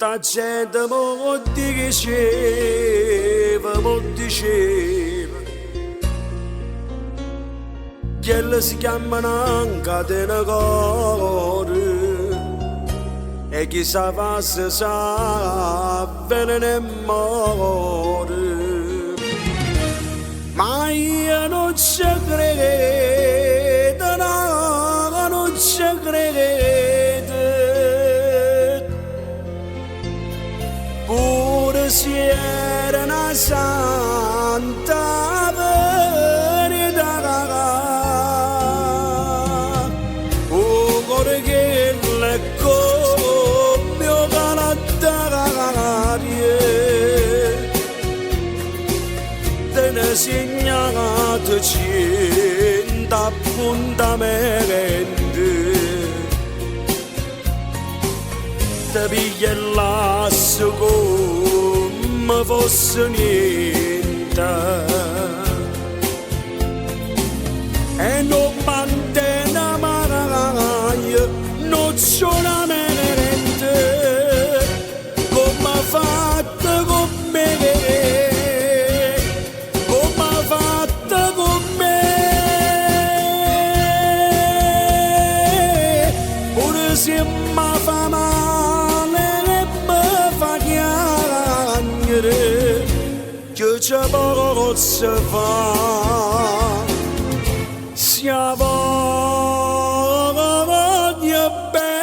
tutta gente mo diceva che si chiamano una catena cuore e chi sa fosse sa venere e muore. Ma io non ci credo, no, non ci credo. Pure se era una santa verità, o cuore che le come o calattarie, te ne segnate cento appuntamenti, te piglia l'asso come fosse niente e non mantiene mai, non solamente come ha fatto con me, come ha fatto con me, pure se mi fa male e mi fa piangere, che ci posso fare, si voglio bene.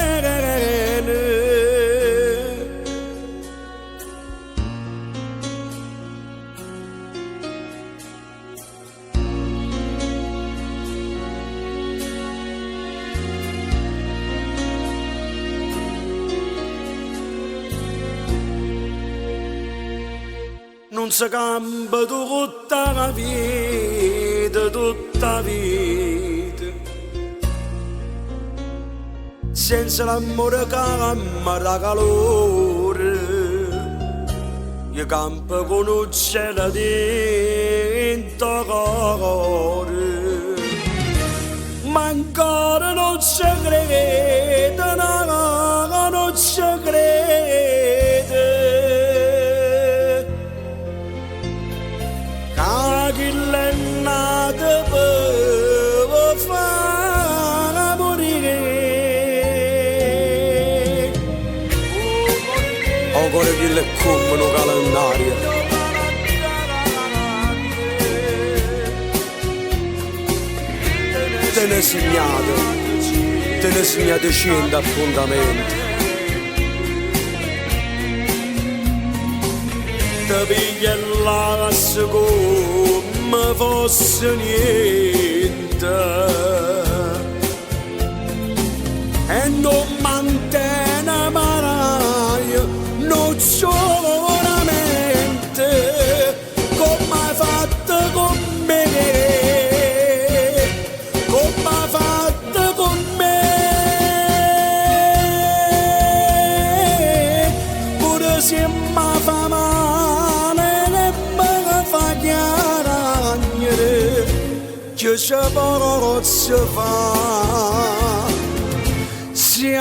Non si cambia tutta la vita, senza l'amore che cambia calore, io campo con un cielo dentro cuore, ma ancora non ci credo, no, non ci credo. Chi l'è nato per far morire, ancora chi l'è come un calendario, te ne segnate 100 appuntamenti, te piglia l'asso come fosse niente e non mantiene mai, non solamente come hai fatto con me, come hai fatto con me, pure se mi fa male e mi fa piangere, che ci posso fare, si